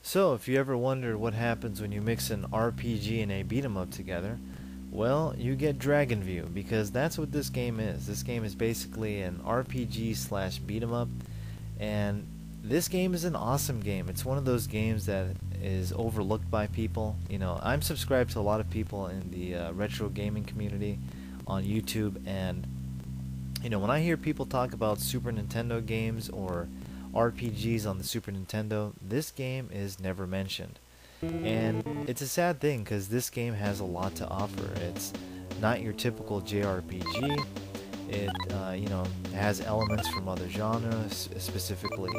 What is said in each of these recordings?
So, if you ever wondered what happens when you mix an RPG and a beat 'em up together, well, you get Dragon View because that's what this game is. This game is basically an RPG slash beat 'em up, and this game is an awesome game. It's one of those games that is overlooked by people. I'm subscribed to a lot of people in the retro gaming community on YouTube, and when I hear people talk about Super Nintendo games or RPGs on the Super Nintendo, this game is never mentioned. And it's a sad thing because this game has a lot to offer. It's not your typical JRPG. It has elements from other genres, specifically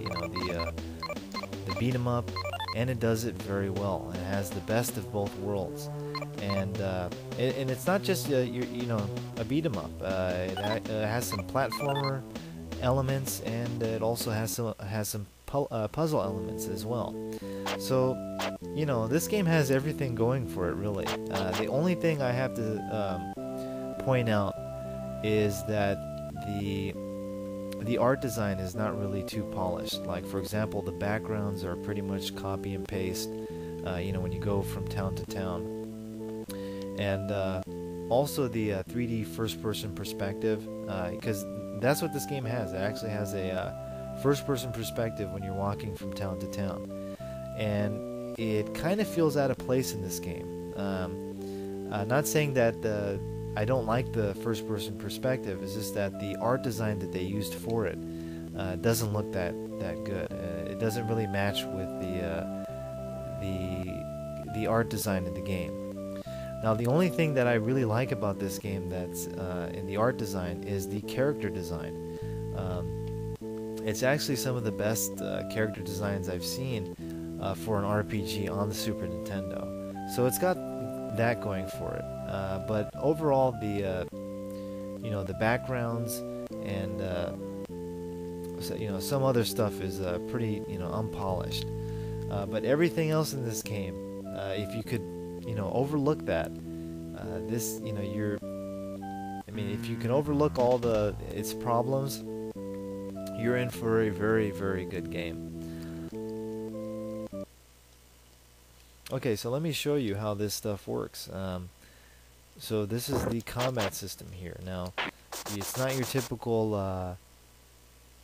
the beat 'em up, and it does it very well. It has the best of both worlds, and it's not just a beat 'em up. It has some platformer elements, and it also has some puzzle elements as well. So this game has everything going for it, really. The only thing I have to point out is that the art design is not really too polished. Like, for example, the backgrounds are pretty much copy and paste when you go from town to town. And also the 3D first person perspective, because that's what this game has. It actually has a first person perspective when you're walking from town to town, and it kind of feels out of place in this game. Not saying that I don't like the first person perspective. It's just that the art design that they used for it doesn't look that good. It doesn't really match with the art design in the game. Now, the only thing that I really like about this game that's in the art design is the character design. It's actually some of the best character designs I've seen for an RPG on the Super Nintendo. So it's got that going for it. But overall, the backgrounds and some other stuff is pretty unpolished. But everything else in this game, if you could overlook that, if you can overlook all its problems, you're in for a very, very good game. Okay, so let me show you how this stuff works. So this is the combat system here. Now, it's not your typical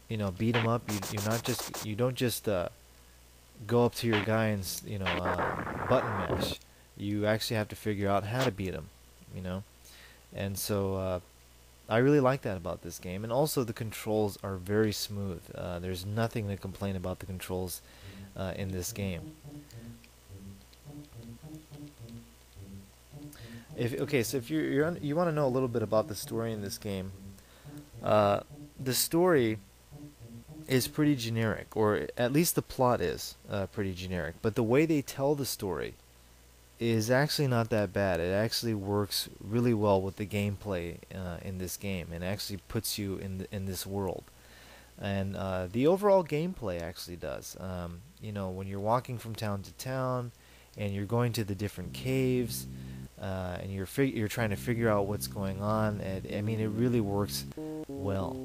beat 'em up. You don't just go up to your guy and button mash. You actually have to figure out how to beat him, and so I really like that about this game. And also the controls are very smooth. There's nothing to complain about the controls in this game. So if you want to know a little bit about the story in this game, the story is pretty generic, or at least the plot is pretty generic. But the way they tell the story is actually not that bad. It actually works really well with the gameplay in this game, and actually puts you in this world. And the overall gameplay actually does. When you're walking from town to town, and you're going to the different caves, and you're trying to figure out what's going on, and it really works well.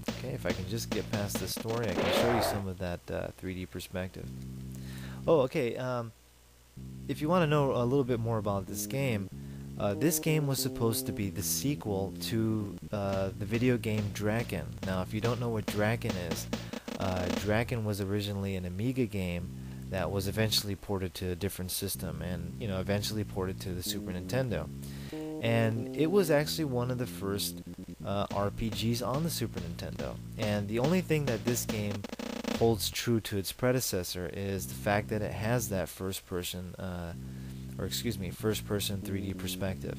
Okay, if I can just get past the story, I can show you some of that 3D perspective. Oh, okay. If you want to know a little bit more about this game was supposed to be the sequel to the video game Draken. Now, if you don't know what Draken is, Draken was originally an Amiga game that was eventually ported to a different system, and eventually ported to the Super Nintendo. And it was actually one of the first RPGs on the Super Nintendo. And the only thing that this game holds true to its predecessor is the fact that it has that first-person 3D perspective.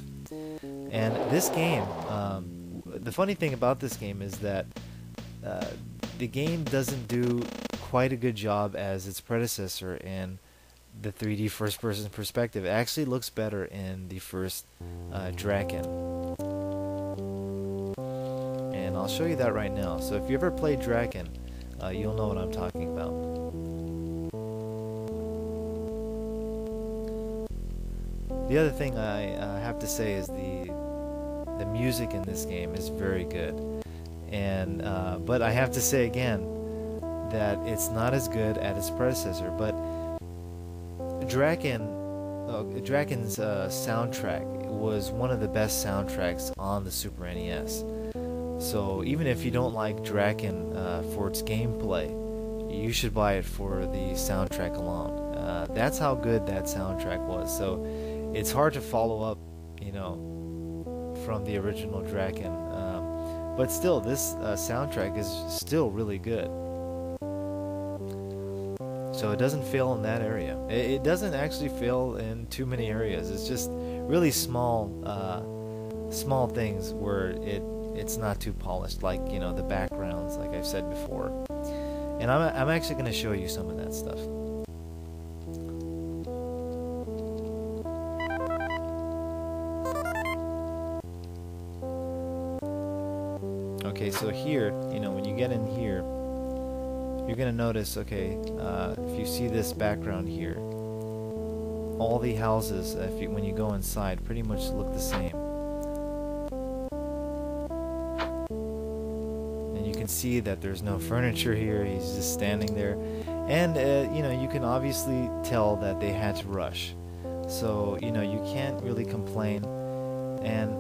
And this game, the funny thing about this game is that the game doesn't do quite a good job as its predecessor in the 3D first-person perspective. It actually looks better in the first Draken. And I'll show you that right now. So if you ever played Draken, you'll know what I'm talking about. The other thing I have to say is the music in this game is very good. And but I have to say again, that it's not as good as its predecessor, but Draken's soundtrack was one of the best soundtracks on the Super NES. So even if you don't like Draken for its gameplay, you should buy it for the soundtrack alone. That's how good that soundtrack was. So it's hard to follow up, from the original Draken. But still, this soundtrack is still really good. So it doesn't fail in that area. It doesn't actually fail in too many areas. It's just really small things where it's not too polished, like the backgrounds, like I've said before. And I'm actually going to show you some of that stuff. Okay, so here, when you get in here, you're going to notice, okay, if you see this background here, all the houses, when you go inside, pretty much look the same. And you can see that there's no furniture here, he's just standing there. And, you can obviously tell that they had to rush. So, you can't really complain. And,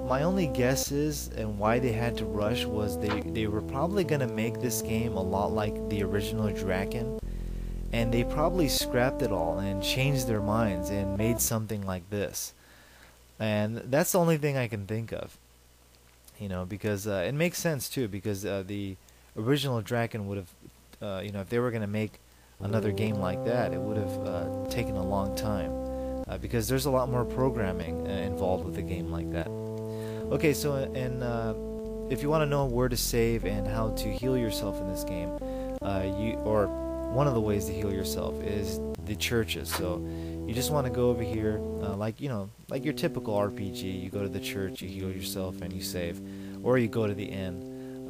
my only guess is, and why they had to rush, was they were probably going to make this game a lot like the original Draken, and they probably scrapped it all and changed their minds and made something like this. And that's the only thing I can think of, because it makes sense too, because the original Draken would have, if they were going to make another game like that, it would have taken a long time, because there's a lot more programming involved with a game like that. Okay, so if you want to know where to save and how to heal yourself in this game, one of the ways to heal yourself is the churches. So you just want to go over here, like your typical RPG. You go to the church, you heal yourself, and you save, or you go to the inn.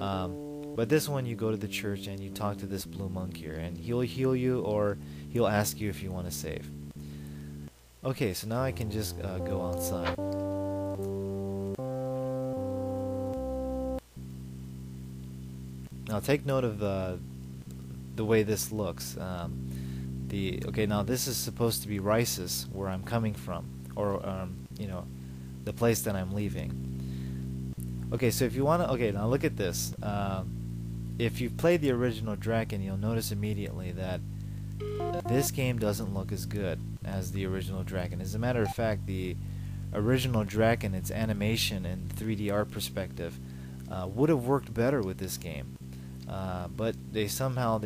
But this one, you go to the church and you talk to this blue monk here, and he'll heal you, or he'll ask you if you want to save. Okay, so now I can just go outside. Now take note of the way this looks. Okay, now this is supposed to be Rice's, where I'm coming from, or the place that I'm leaving. Okay, so if you want to, okay, now look at this. If you've played the original Draken, you'll notice immediately that this game doesn't look as good as the original Draken. As a matter of fact, the original Draken, its animation and 3D art perspective, would have worked better with this game. But they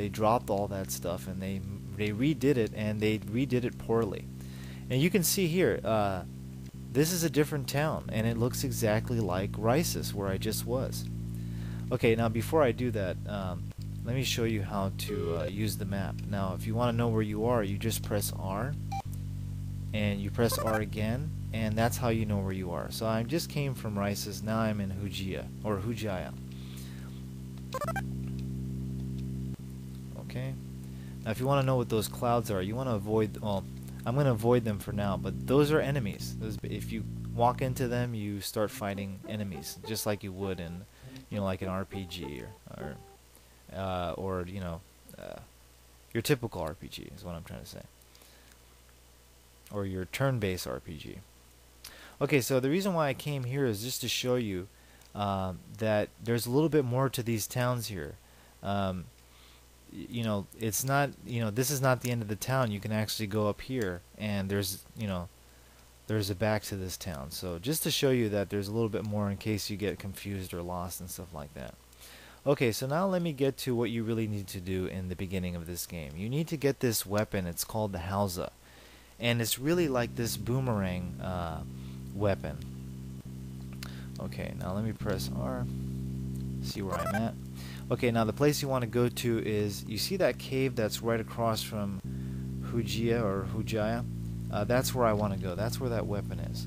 dropped all that stuff, and they redid it, and they redid it poorly. And you can see here, this is a different town, and it looks exactly like Rice's, where I just was. Okay, now before I do that, let me show you how to use the map. Now, if you want to know where you are, you just press R, and you press R again, and that's how you know where you are. So I just came from Rice's, now I'm in Hujia. Okay. Now, if you want to know what those clouds are, you want to avoid. Well, I'm going to avoid them for now. But those are enemies. If you walk into them, you start fighting enemies, just like you would in, like an RPG or your typical RPG is what I'm trying to say, or your turn-based RPG. Okay, so the reason why I came here is just to show you that there's a little bit more to these towns here. It's not, this is not the end of the town. You can actually go up here, and there's a back to this town. So just to show you that there's a little bit more in case you get confused or lost and stuff like that. Okay, so now let me get to what you really need to do in the beginning of this game. You need to get this weapon. It's called the Hausa, and it's really like this boomerang weapon. Okay, now let me press R, see where I'm at. Okay, now the place you want to go to is, you see that cave that's right across from Hujia? That's where I want to go. That's where that weapon is.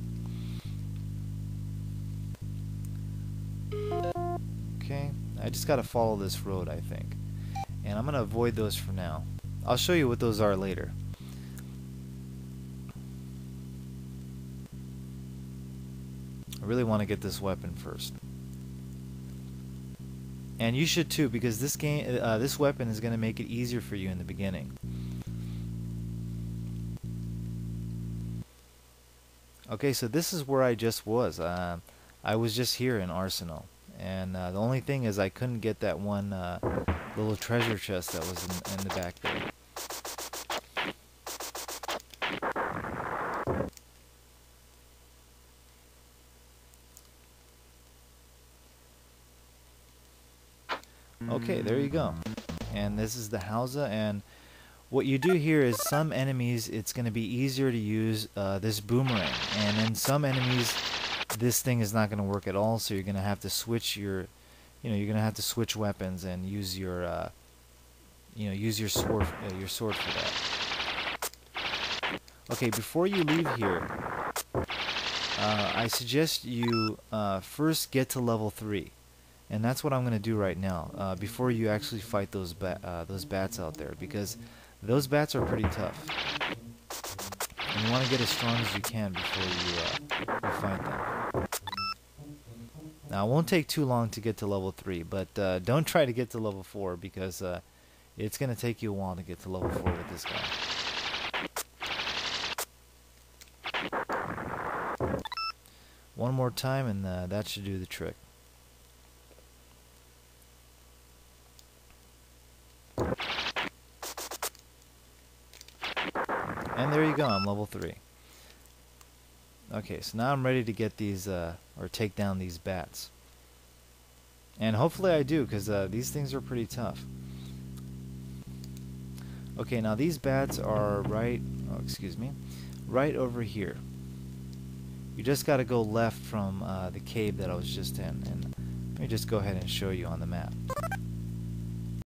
Okay, I just got to follow this road, I think. And I'm going to avoid those for now. I'll show you what those are later. I really want to get this weapon first. And you should too, because this weapon is going to make it easier for you in the beginning. Okay, so this is where I just was. I was just here in Arsenal, and the only thing is I couldn't get that one little treasure chest that was in the back there. Okay, there you go. And this is the Hausa, and what you do here is some enemies it's going to be easier to use this boomerang, and then some enemies this thing is not going to work at all, so you're going to have to switch your you're going to have to switch weapons and use your use your sword for that. Okay, before you leave here, I suggest you first get to level 3. And that's what I'm going to do right now, before you actually fight those bats out there, because those bats are pretty tough. And you want to get as strong as you can before you fight them. Now, it won't take too long to get to level 3, but don't try to get to level 4, because it's going to take you a while to get to level 4 with this guy. One more time, and that should do the trick. And there you go, I'm level 3. Okay, so now I'm ready to get these, or take down these bats. And hopefully I do, because these things are pretty tough. Okay, now these bats are right over here. You just got to go left from the cave that I was just in. And let me just go ahead and show you on the map.